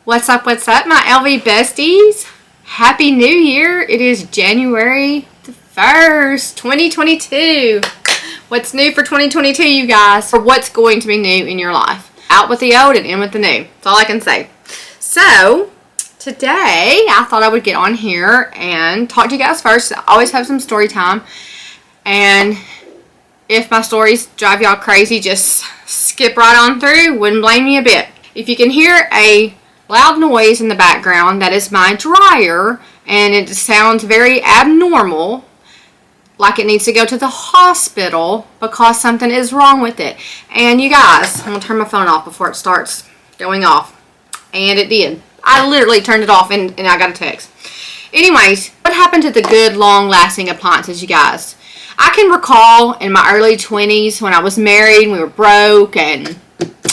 What's up, my LV besties? Happy New Year. It is January the 1st, 2022. What's new for 2022, you guys? Or what's going to be new in your life? Out with the old and in with the new. That's all I can say. So, today, I thought I would get on here and talk to you guys first. I always have some story time. And if my stories drive y'all crazy, just skip right on through. Wouldn't blame me a bit. If you can hear a loud noise in the background, that is my dryer, and it sounds very abnormal, like it needs to go to the hospital because something is wrong with it. And you guys, I'm going to turn my phone off before it starts going off. And it did. I literally turned it off and I got a text. Anyways, what happened to the good, long-lasting appliances, you guys? I can recall in my early 20s when I was married, we were broke and,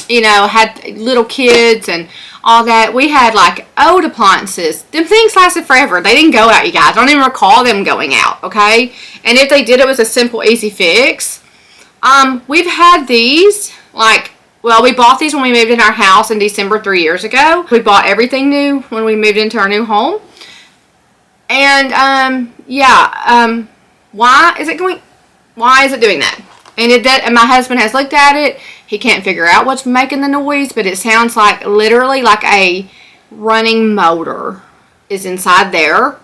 you know, had little kids and all that. We had like old appliances. Them things lasted forever. They didn't go out, you guys. I don't even recall them going out, okay? And if they did, it was a simple, easy fix. We've had these, like, well, we bought these when we moved in our house in December 3 years ago. We bought everything new when we moved into our new home. And, why is it doing that? And my husband has looked at it. He can't figure out what's making the noise, but it sounds like literally like a running motor is inside there.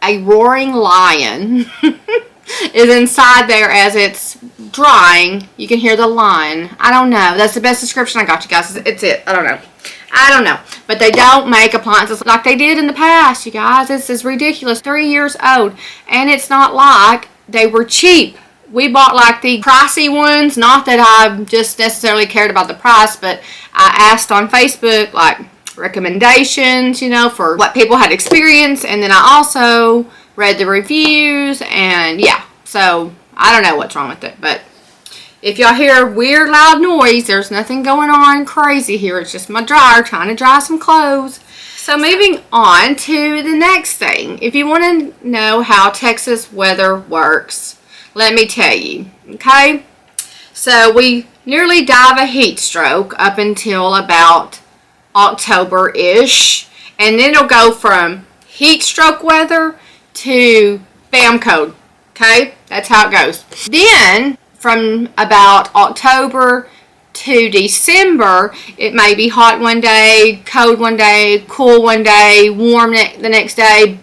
A roaring lion is inside there as it's drying. You can hear the lion. I don't know. That's the best description I got, you guys. It's it. I don't know. But they don't make appliances like they did in the past, you guys. This is ridiculous. 3 years old. And it's not like they were cheap. We bought like the pricey ones. Not that I just necessarily cared about the price, but I asked on Facebook like recommendations, you know, for what people had experienced. And then I also read the reviews. And yeah, so I don't know what's wrong with it. But if y'all hear weird loud noise, there's nothing going on crazy here. It's just my dryer trying to dry some clothes. So moving on to the next thing. If you want to know how Texas weather works, let me tell you, okay? So we nearly die of a heat stroke up until about October-ish. And then it'll go from heat stroke weather to BAM code, okay? That's how it goes. Then from about October to December, it may be hot one day, cold one day, cool one day, warm the next day.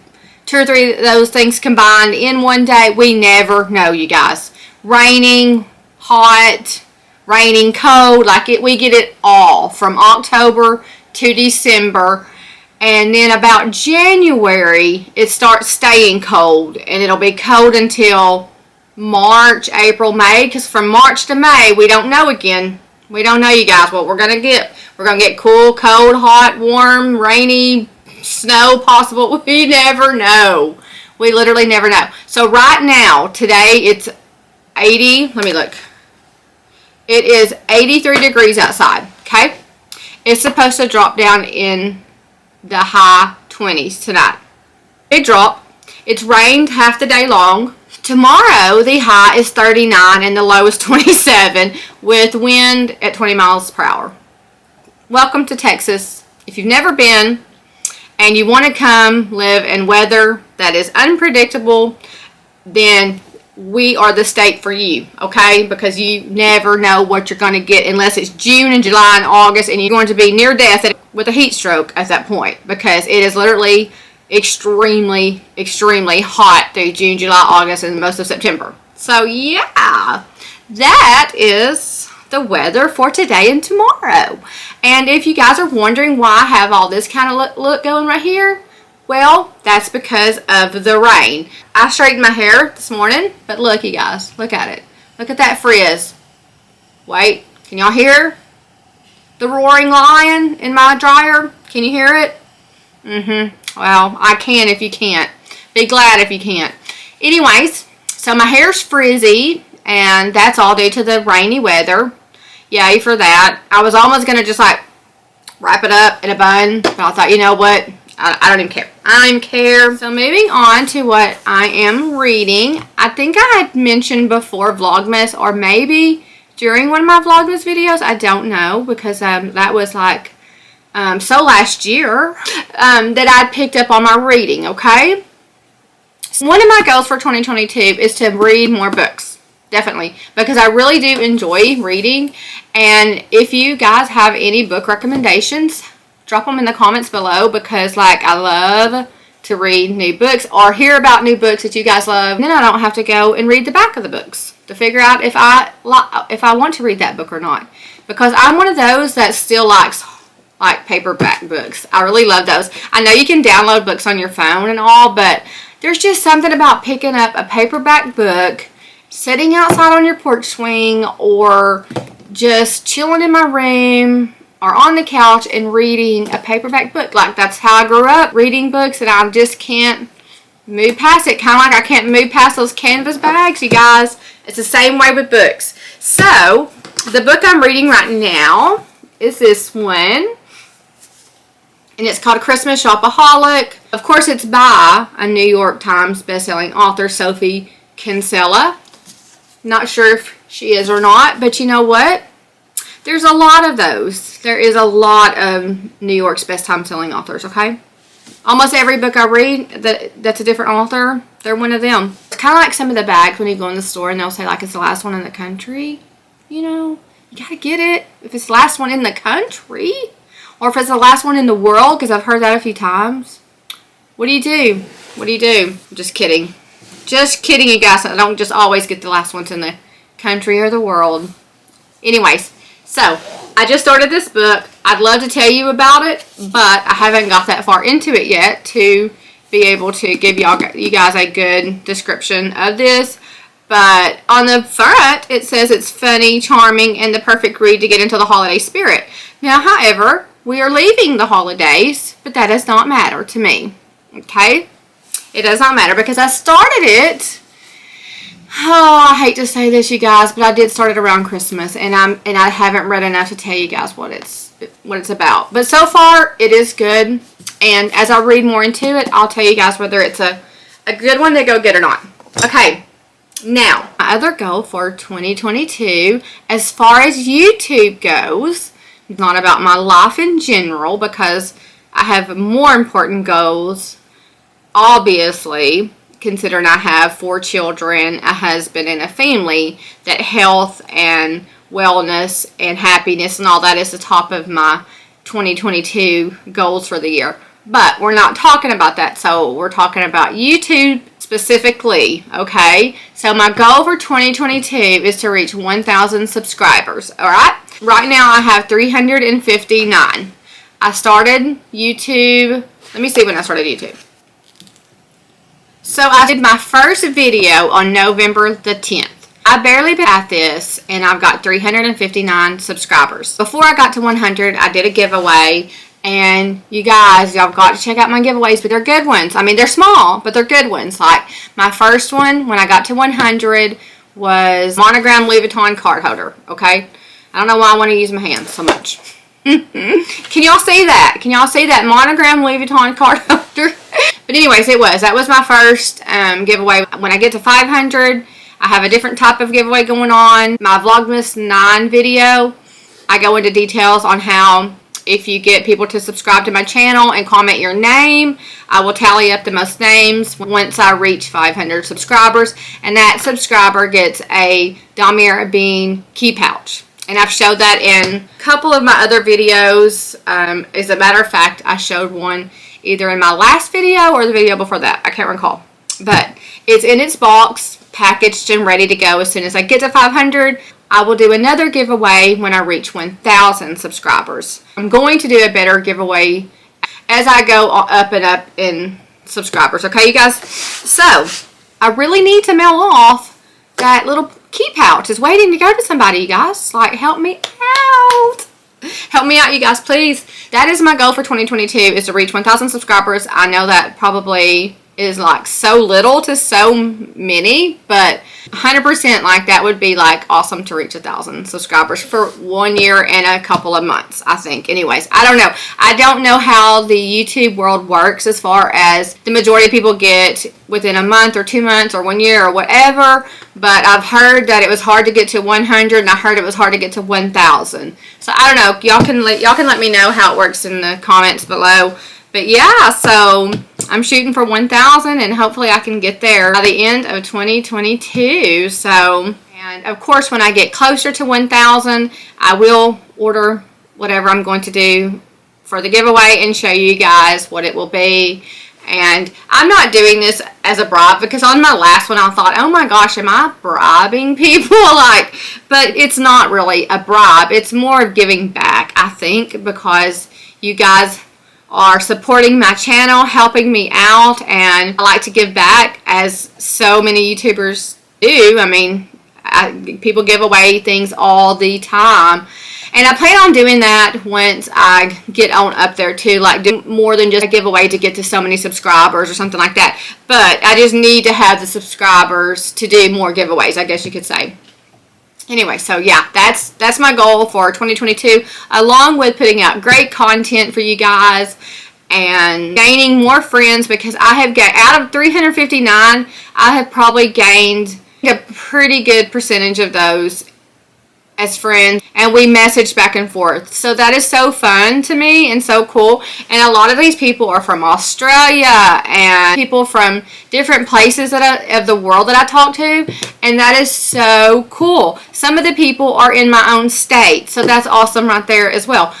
2 or 3 of those things combined in one day. We never know, you guys. Raining, hot, raining, cold. We get it all from October to December. And then about January, it starts staying cold. And it'll be cold until March, April, May. Because from March to May, we don't know again. We don't know, you guys, what we're going to get. We're going to get cool, cold, hot, warm, rainy, snow possible. We never know. We literally never know. So right now, today, it's 80. Let me look. It is 83 degrees outside, okay? It's supposed to drop down in the high 20s tonight. It dropped. It's rained half the day long. Tomorrow, the high is 39 and the low is 27 with wind at 20 miles per hour. Welcome to Texas. If you've never been and you want to come live in weather that is unpredictable, then we are the state for you, okay? Because you never know what you're going to get unless it's June and July and August, and you're going to be near death with a heat stroke at that point because it is literally extremely, extremely hot through June, July, August, and most of September. So, yeah, that is the weather for today and tomorrow. And if you guys are wondering why I have all this kind of look going right here, well, that's because of the rain. I straightened my hair this morning, but look, you guys, look at it. Look at that frizz. Wait, can y'all hear the roaring lion in my dryer? Can you hear it? Well, I can if you can't. Be glad if you can't. Anyways, so my hair's frizzy, and that's all due to the rainy weather. Yay for that. I was almost going to just like wrap it up in a bun, but I thought, you know what? I don't even care. I don't even care. So moving on to what I am reading. I think I had mentioned before Vlogmas, or maybe during one of my Vlogmas videos. I don't know, because that was like so last year, that I picked up on my reading, okay? One of my goals for 2022 is to read more books, definitely, because I really do enjoy reading. And if you guys have any book recommendations, drop them in the comments below, because like I love to read new books or hear about new books that you guys love. And then I don't have to go and read the back of the books to figure out if I want to read that book or not, because I'm one of those that still likes like paperback books. I really love those. I know you can download books on your phone and all, but there's just something about picking up a paperback book, sitting outside on your porch swing, or just chilling in my room or on the couch and reading a paperback book. Like, that's how I grew up, reading books, and I just can't move past it. Kind of like I can't move past those canvas bags, you guys. It's the same way with books. So, the book I'm reading right now is this one. And it's called Christmas Shopaholic. Of course, it's by a New York Times bestselling author, Sophie Kinsella. Not sure if she is or not, but you know what? There's a lot of those. There is a lot of New York's best-time selling authors, okay? Almost every book I read that's a different author, they're one of them. It's kind of like some of the bags when you go in the store and they'll say, like, it's the last one in the country. You know, you gotta get it. If it's the last one in the country, or if it's the last one in the world, because I've heard that a few times. What do you do? What do you do? Just kidding. Just kidding, you guys. I don't just always get the last ones in the country or the world. Anyways, so I just started this book. I'd love to tell you about it, but I haven't got that far into it yet to be able to give you guys a good description of this. But on the front, it says it's funny, charming, and the perfect read to get into the holiday spirit. Now, however, we are leaving the holidays, but that does not matter to me. Okay? It does not matter because I started it. Oh, I hate to say this, you guys, but I did start it around Christmas, and I haven't read enough to tell you guys what it's about. But so far, it is good, and as I read more into it, I'll tell you guys whether it's a good one to go get or not. Okay. Now, my other goal for 2022, as far as YouTube goes, it's not about my life in general, because I have more important goals, obviously, considering I have 4 children, a husband, and a family, that health and wellness and happiness and all that is the top of my 2022 goals for the year. But we're not talking about that, so we're talking about YouTube specifically, okay? So my goal for 2022 is to reach 1,000 subscribers, alright? Right now I have 359. I started YouTube, let me see when I started YouTube. So I did my first video on November the 10th. I barely been at this, and I've got 359 subscribers. Before I got to 100, I did a giveaway. And you guys, y'all got to check out my giveaways, but they're good ones. I mean, they're small, but they're good ones. Like, my first one, when I got to 100, was Monogram Louis Vuitton card holder, okay? I don't know why I want to use my hands so much. Can y'all see that? Can y'all see that Monogram Louis Vuitton card holder? But anyways, that was my first giveaway. When I get to 500, I have a different type of giveaway going on. My Vlogmas 9 video, I go into details on how, if you get people to subscribe to my channel and comment your name, I will tally up the most names once I reach 500 subscribers. And that subscriber gets a Dahmer bean key pouch. And I've showed that in a couple of my other videos. As a matter of fact, I showed one either in my last video or the video before that. I can't recall. But it's in its box, packaged and ready to go. As soon as I get to 500, I will do another giveaway when I reach 1,000 subscribers. I'm going to do a better giveaway as I go up and up in subscribers. Okay, you guys? So, I really need to mail off that little key pouch. It's waiting to go to somebody, you guys. Like, help me out. Help me out, you guys, please. That is my goal for 2022, is to reach 1,000 subscribers. I know that probably is like so little to so many, but 100% like that would be like awesome to reach 1,000 subscribers for 1 year and a couple of months, I think. Anyways, I don't know. I don't know how the YouTube world works as far as the majority of people get within a month or 2 months or 1 year or whatever, but I've heard that it was hard to get to 100, and I heard it was hard to get to 1,000. So I don't know. Y'all can let me know how it works in the comments below. But yeah, so I'm shooting for 1,000, and hopefully I can get there by the end of 2022. So, and of course, when I get closer to 1,000, I will order whatever I'm going to do for the giveaway and show you guys what it will be. And I'm not doing this as a bribe, because on my last one I thought, oh my gosh, am I bribing people? But it's not really a bribe. It's more of giving back, I think, because you guys are supporting my channel, helping me out, and I like to give back, as so many YouTubers do. I mean, people give away things all the time, and I plan on doing that once I get on up there too, like do more than just a giveaway to get to so many subscribers or something like that. But I just need to have the subscribers to do more giveaways, I guess you could say. Anyway, so yeah, that's my goal for 2022, along with putting out great content for you guys and gaining more friends, because I have got, out of 359, I have probably gained a pretty good percentage of those as friends, and we message back and forth. So that is so fun to me and so cool. And a lot of these people are from Australia and people from different places of the world that I talk to, and that is so cool. Some of the people are in my own state, so that's awesome right there as well.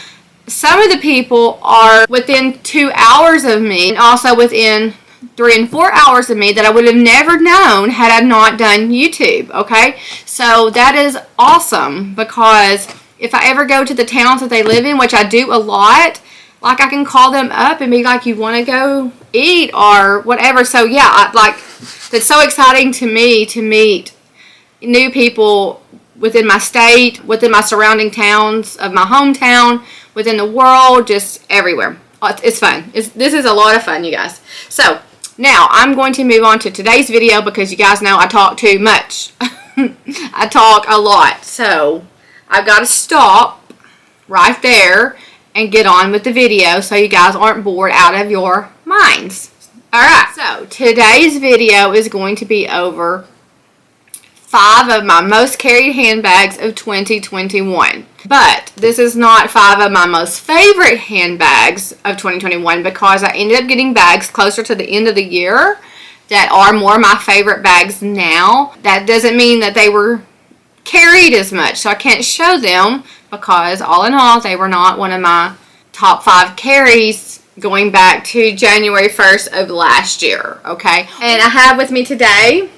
Some of the people are within 2 hours of me, and also within 3 and 4 hours of me that I would have never known had I not done YouTube, okay? So that is awesome, because if I ever go to the towns that they live in, which I do a lot, like I can call them up and be like, you want to go eat or whatever. So yeah, it's so exciting to me to meet new people within my state, within my surrounding towns of my hometown, within the world, just everywhere. It's fun. This is a lot of fun, you guys. So now I'm going to move on to today's video, because you guys know I talk too much. I talk a lot. So I've got to stop right there and get on with the video so you guys aren't bored out of your minds. Alright, so today's video is going to be over 5 of my most carried handbags of 2021. But this is not 5 of my most favorite handbags of 2021, because I ended up getting bags closer to the end of the year that are more my favorite bags now. That doesn't mean that they were carried as much, so I can't show them, because all in all, they were not one of my top 5 carries going back to January 1st of last year, okay? And I have with me today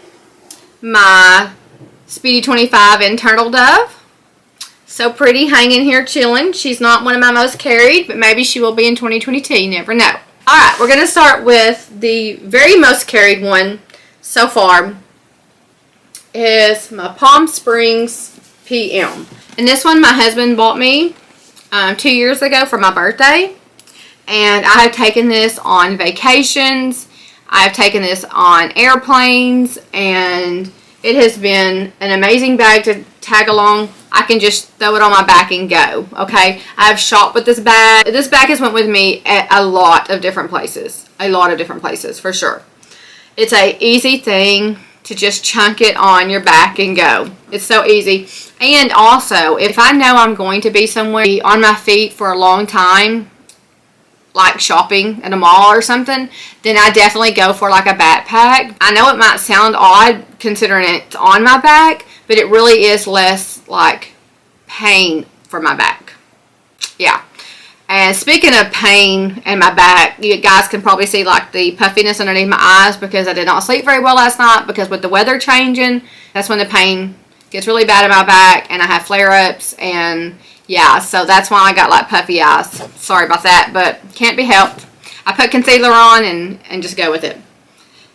my Speedy 25 in Turtle Dove. So pretty, hanging here chilling. She's not one of my most carried, but maybe she will be in 2022. You never know. Alright, we're going to start with the very most carried one so far. Is my Palm Springs PM. And this one my husband bought me 2 years ago for my birthday. And I have taken this on vacations. I've taken this on airplanes, and it has been an amazing bag to tag along. I can just throw it on my back and go, okay? I've shopped with this bag. This bag has went with me at a lot of different places. A lot of different places, for sure. It's a easy thing to just chunk it on your back and go. It's so easy. And also, if I know I'm going to be somewhere on my feet for a long time, like shopping at a mall or something, then I definitely go for like a backpack. I know it might sound odd considering it's on my back, but it really is less like pain for my back. Yeah. And speaking of pain in my back, you guys can probably see like the puffiness underneath my eyes, because I did not sleep very well last night, because with the weather changing, that's when the pain gets really bad in my back, and I have flare-ups, and yeah, so that's why I got like puffy eyes. Sorry about that, but can't be helped. I put concealer on and just go with it.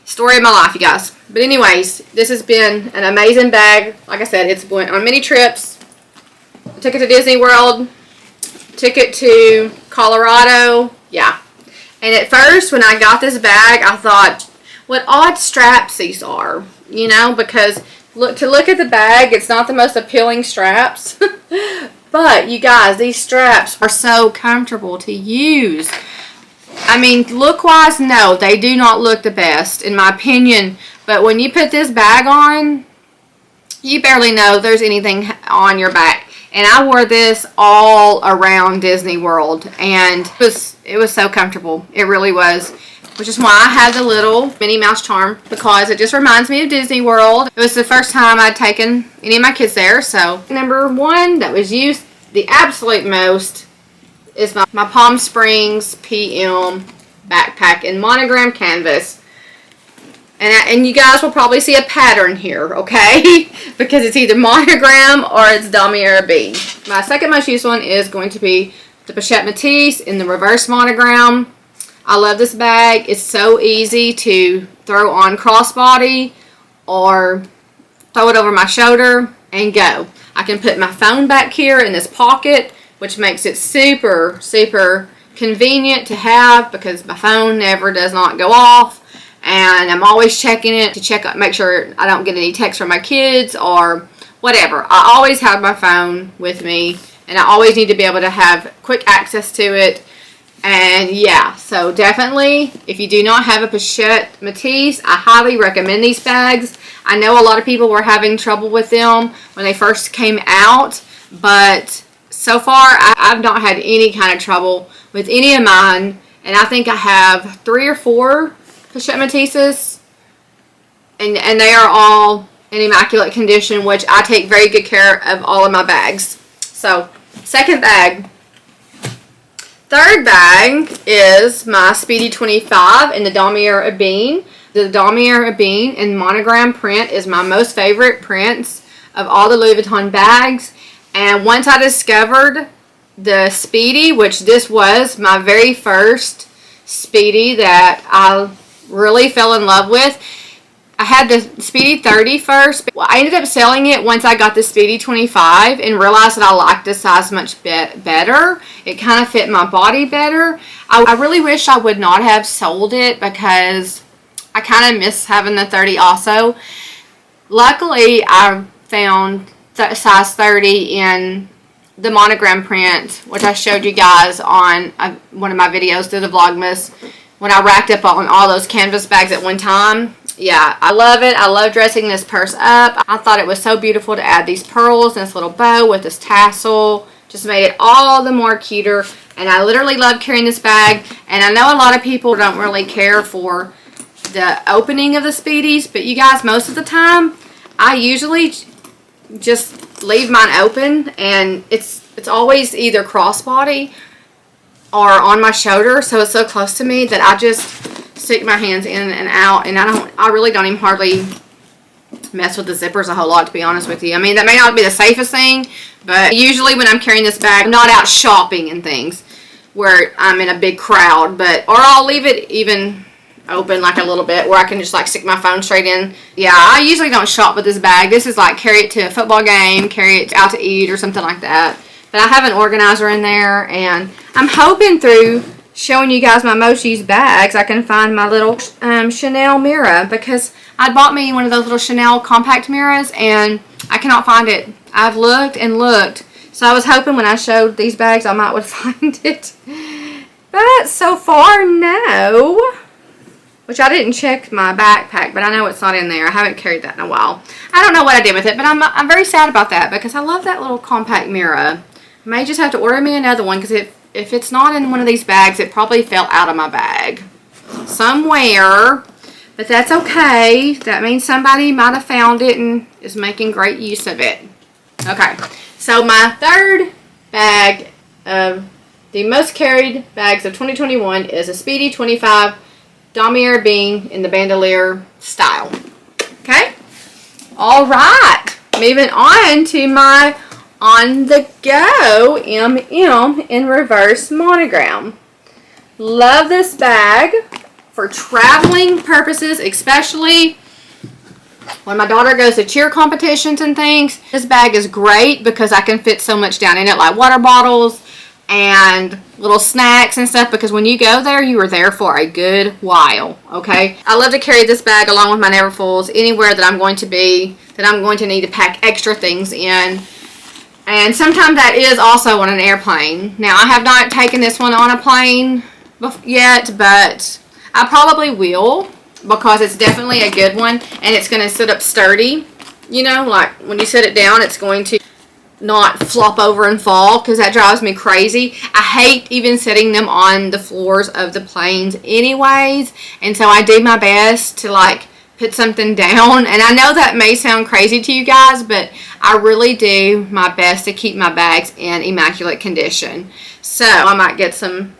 Story of my life, you guys. But anyways, this has been an amazing bag. Like I said, it's went on many trips. I took it to Disney World. Took it to Colorado. Yeah. And at first, when I got this bag, I thought, what odd straps these are, you know, because look at the bag, it's not the most appealing straps. But you guys, these straps are so comfortable to use. I mean, look-wise, no, they do not look the best, in my opinion. But when you put this bag on, you barely know there's anything on your back. And I wore this all around Disney World, and it was so comfortable. It really was. Which is why I have the little Minnie Mouse charm, because it just reminds me of Disney World. It was the first time I'd taken any of my kids there. So number one that was used the absolute most is my Palm Springs PM backpack in Monogram canvas. And you guys will probably see a pattern here, okay? Because it's either Monogram or it's Damier Bean. My second most used one is going to be the Pachette Matisse in the reverse Monogram. I love this bag. It's so easy to throw on crossbody or throw it over my shoulder and go. I can put my phone back here in this pocket, which makes it super, super convenient to have because my phone never does not go off. And I'm always checking it to make sure I don't get any texts from my kids or whatever. I always have my phone with me, and I always need to be able to have quick access to it. And yeah, so definitely, if you do not have a Pachette Matisse, I highly recommend these bags. I know a lot of people were having trouble with them when they first came out, but so far I've not had any kind of trouble with any of mine. And I think I have 3 or 4 Pachette Matisses, and they are all in immaculate condition, which I take very good care of all of my bags. So, second bag. Third bag is my Speedy 25 in the Damier Bean. The Damier Bean in Monogram print is my most favorite prints of all the Louis Vuitton bags. And once I discovered the Speedy, which this was my very first Speedy that I really fell in love with. I had the Speedy 30 first. But I ended up selling it once I got the Speedy 25 and realized that I liked the size much better. It kind of fit my body better. I really wish I would not have sold it because I kind of miss having the 30 also. Luckily, I found size 30 in the Monogram print, which I showed you guys on one of my videos through the Vlogmas when I racked up on all those canvas bags at one time. Yeah, I love it. I love dressing this purse up. I thought it was so beautiful to add these pearls and this little bow with this tassel. Just made it all the more cuter. And I literally love carrying this bag. And I know a lot of people don't really care for the opening of the Speedies, but you guys, most of the time, I usually just leave mine open, and it's always either crossbody or on my shoulder, so it's so close to me that I just stick my hands in and out, and I really don't even hardly mess with the zippers a whole lot, to be honest with you. I mean, that may not be the safest thing, but usually when I'm carrying this bag, I'm not out shopping and things where I'm in a big crowd, or I'll leave it even open like a little bit where I can just like stick my phone straight in. Yeah, I usually don't shop with this bag. This is like carry it to a football game, carry it out to eat or something like that. But I have an organizer in there, and I'm hoping through showing you guys my most used bags I can find my little Chanel mirror, because I bought me one of those little Chanel compact mirrors and I cannot find it. I've looked and looked, so I was hoping when I showed these bags I might would find it, but so far no. Which I didn't check my backpack, but I know it's not in there. I haven't carried that in a while. I don't know what I did with it, but I'm very sad about that because I love that little compact mirror. I may just have to order me another one because if it's not in one of these bags, it probably fell out of my bag somewhere. But that's okay. That means somebody might have found it and is making great use of it. Okay, so my third bag of the most carried bags of 2021 is a Speedy 25 Damier Bean in the bandolier style. Okay? Alright. Moving on to my On The Go MM in reverse Monogram. Love this bag for traveling purposes, especially when my daughter goes to cheer competitions and things. This bag is great because I can fit so much down in it, like water bottles, and little snacks and stuff, because when you go there, you are there for a good while, okay? I love to carry this bag along with my Neverfulls anywhere that I'm going to be, that I'm going to need to pack extra things in. And sometimes that is also on an airplane. Now, I have not taken this one on a plane yet, but I probably will, because it's definitely a good one, and it's going to sit up sturdy. You know, like when you set it down, it's going to not flop over and fall, because that drives me crazy. I hate even setting them on the floors of the planes anyways, and so I do my best to like put something down. And I know that may sound crazy to you guys, but I really do my best to keep my bags in immaculate condition. So I might get some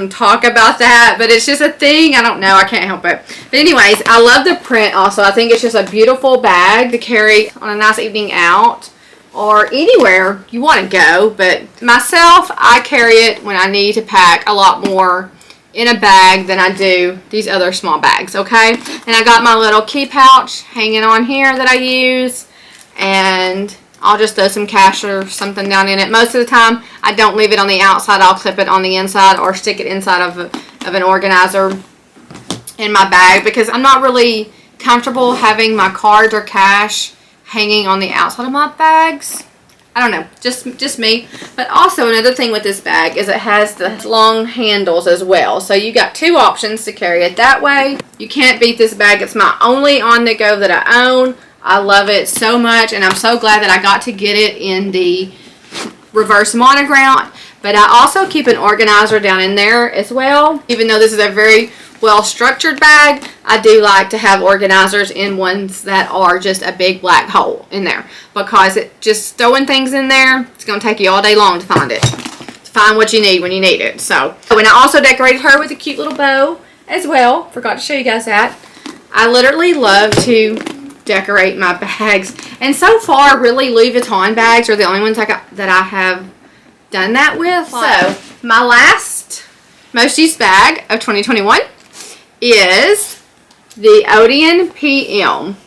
talk about that, but it's just a thing. I don't know, I can't help it. But anyways, I love the print also. I think it's just a beautiful bag to carry on a nice evening out or anywhere you want to go. But myself, I carry it when I need to pack a lot more in a bag than I do these other small bags, okay? And I got my little key pouch hanging on here that I use, and I'll just throw some cash or something down in it. Most of the time, I don't leave it on the outside. I'll clip it on the inside or stick it inside of an organizer in my bag, because I'm not really comfortable having my cards or cash hanging on the outside of my bags. I don't know, just me. But also another thing with this bag is it has the long handles as well. So you got two options to carry it that way. You can't beat this bag. It's my only on-the-go that I own. I love it so much, and I'm so glad that I got to get it in the reverse monogram. But I also keep an organizer down in there as well. Even though this is a very well-structured bag, I do like to have organizers in ones that are just a big black hole in there, because it just throwing things in there, it's going to take you all day long to find it, to find what you need when you need it. So, and I also decorated her with a cute little bow as well. Forgot to show you guys that. I literally love to decorate my bags, and so far really Louis Vuitton bags are the only ones that I have done that with. So my last most used bag of 2021 is the Odeon Pm,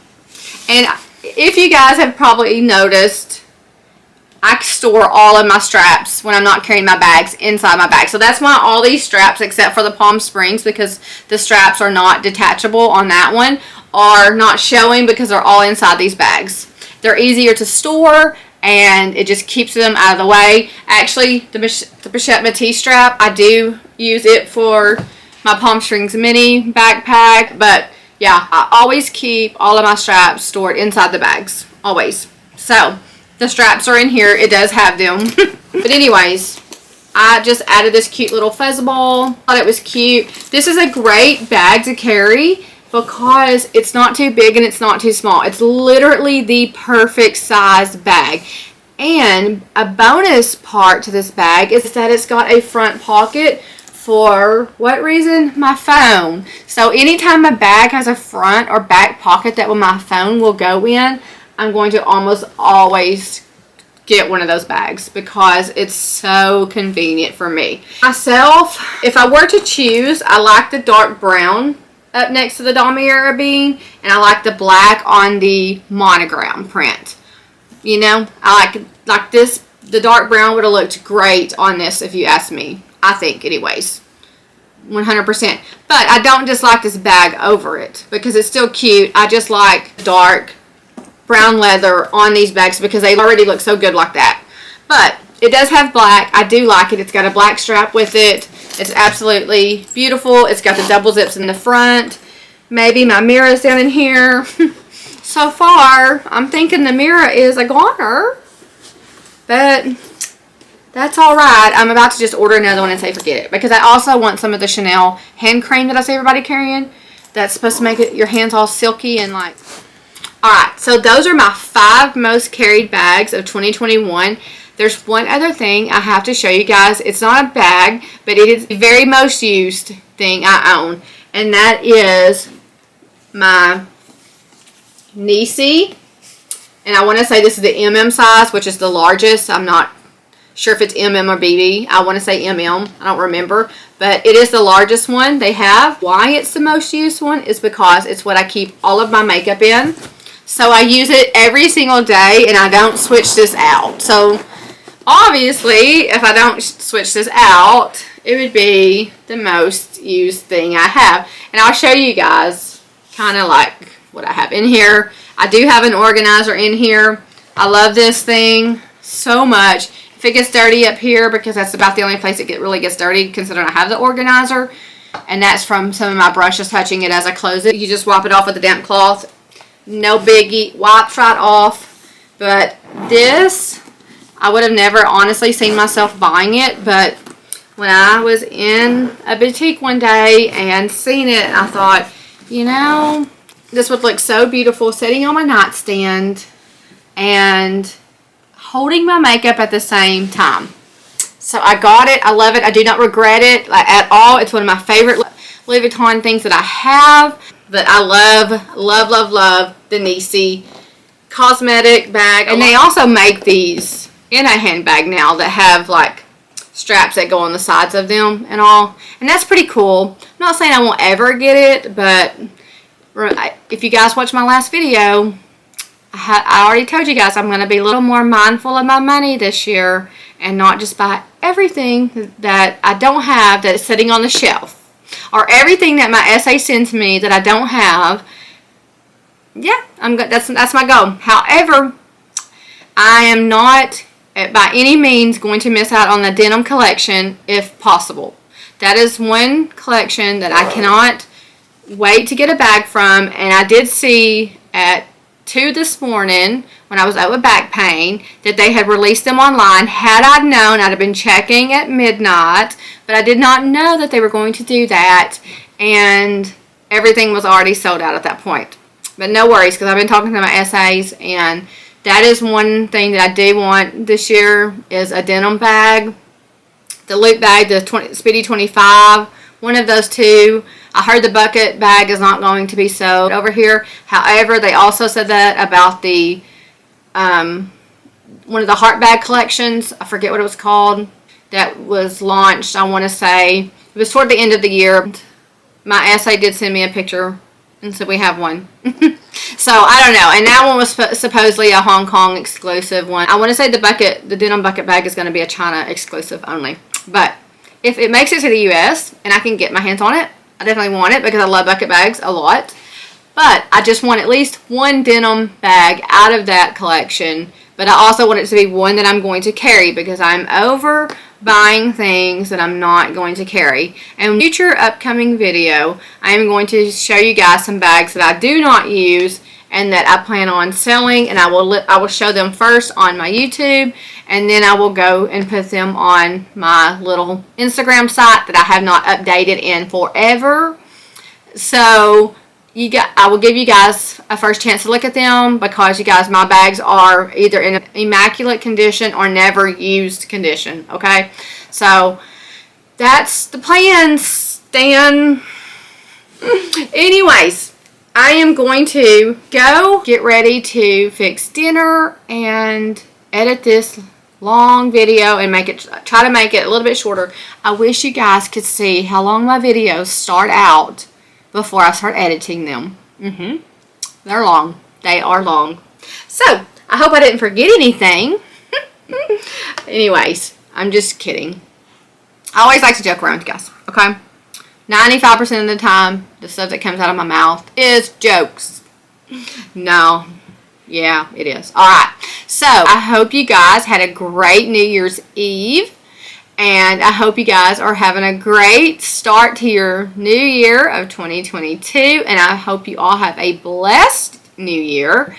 and if you guys have probably noticed, I store all of my straps when I'm not carrying my bags inside my bag. So that's why all these straps, except for the Palm Springs, because the straps are not detachable on that one, are not showing because they're all inside these bags. They're easier to store, and it just keeps them out of the way. Actually, the Pachette Matisse strap, I do use it for my Palm Springs mini backpack. But yeah, I always keep all of my straps stored inside the bags, always. So the straps are in here. It does have them. But anyways, I just added this cute little fuzzball. Thought it was cute. This is a great bag to carry because it's not too big and it's not too small. It's literally the perfect size bag. And a bonus part to this bag is that it's got a front pocket for what reason? My phone. So anytime my bag has a front or back pocket that my phone will go in, I'm going to almost always get one of those bags because it's so convenient for me. Myself, if I were to choose, I like the dark brown up next to the damier bean, and I like the black on the monogram print. You know, I like this. The dark brown would have looked great on this if you ask me. I think, anyways, 100%. But I don't just like this bag over it because it's still cute. I just like dark brown leather on these bags because they already look so good like that. But it does have black. I do like it. It's got a black strap with it. It's absolutely beautiful. It's got the double zips in the front. Maybe my mirror is down in here. So far, I'm thinking the mirror is a goner. But that's alright. I'm about to just order another one and say forget it. Because I also want some of the Chanel hand cream that I see everybody carrying. That's supposed to make your hands all silky and like... Alright, so those are my 5 most carried bags of 2021. There's one other thing I have to show you guys. It's not a bag, but it is the very most used thing I own. And that is my Nisi. And I want to say this is the MM size, which is the largest. I'm not sure if it's MM or BB. I want to say MM. I don't remember. But it is the largest one they have. Why it's the most used one is because it's what I keep all of my makeup in. So I use it every single day, and I don't switch this out. So obviously, if I don't switch this out, it would be the most used thing I have. And I'll show you guys kind of like what I have in here. I do have an organizer in here. I love this thing so much. If it gets dirty up here, because that's about the only place it really gets dirty, considering I have the organizer, and that's from some of my brushes touching it as I close it. You just wipe it off with a damp cloth. No biggie. Wipes right off. But this, I would have never honestly seen myself buying it, but when I was in a boutique one day and seen it, I thought, you know, this would look so beautiful sitting on my nightstand and holding my makeup at the same time. So I got it. I love it. I do not regret it at all. It's one of my favorite Louis Vuitton things that I have. But I love, love, love, love the Nisi cosmetic bag. And they also make these in a handbag now that have like straps that go on the sides of them and all. And that's pretty cool. I'm not saying I won't ever get it, but if you guys watch my last video, I already told you guys I'm going to be a little more mindful of my money this year and not just buy everything that I don't have that is sitting on the shelf, or everything that my SA sends me that I don't have. Yeah, that's my goal. However, I am not by any means going to miss out on the denim collection if possible. That is one collection that I cannot wait to get a bag from, and I did see at 2 this morning when I was out with back pain that they had released them online. Had I known, I'd have been checking at midnight, but I did not know that they were going to do that, and everything was already sold out at that point. But no worries, because I've been talking to my SAs, and that is one thing that I do want this year is a denim bag. The loop bag, the Speedy 25, one of those two. I heard the bucket bag is not going to be sold over here. However, they also said that about the one of the heart bag collections. I forget what it was called. That was launched, I want to say, it was toward the end of the year. My SA did send me a picture, and so we have one. So, I don't know. And that one was supposedly a Hong Kong exclusive one. I want to say the denim bucket bag is going to be a China exclusive only. But if it makes it to the U.S. and I can get my hands on it, I definitely want it because I love bucket bags a lot. But I just want at least one denim bag out of that collection. But I also want it to be one that I'm going to carry because I'm over buying things that I'm not going to carry. And in future upcoming video, I am going to show you guys some bags that I do not use and that I plan on selling, and I will show them first on my YouTube, and then I will go and put them on my little Instagram site that I have not updated in forever. So I will give you guys a first chance to look at them because you guys, my bags are either in immaculate condition or never used condition. Okay, so that's the plan, Stan. Anyways, I am going to go get ready to fix dinner and edit this long video and try to make it a little bit shorter. I wish you guys could see how long my videos start out before I start editing them. They're long. They are long. So, I hope I didn't forget anything. Anyways, I'm just kidding. I always like to joke around with you guys, okay? 95% of the time, the stuff that comes out of my mouth is jokes. No. Yeah, it is. Alright. So, I hope you guys had a great New Year's Eve. And I hope you guys are having a great start to your new year of 2022. And I hope you all have a blessed new year.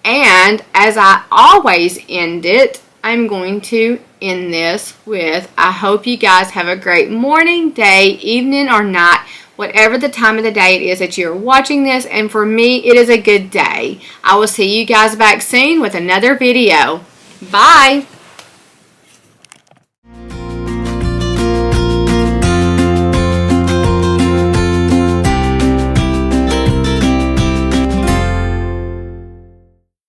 And as I always end it, I'm going to end this with, I hope you guys have a great morning, day, evening, or night, whatever the time of the day it is that you're watching this. And for me, it is a good day. I will see you guys back soon with another video. Bye.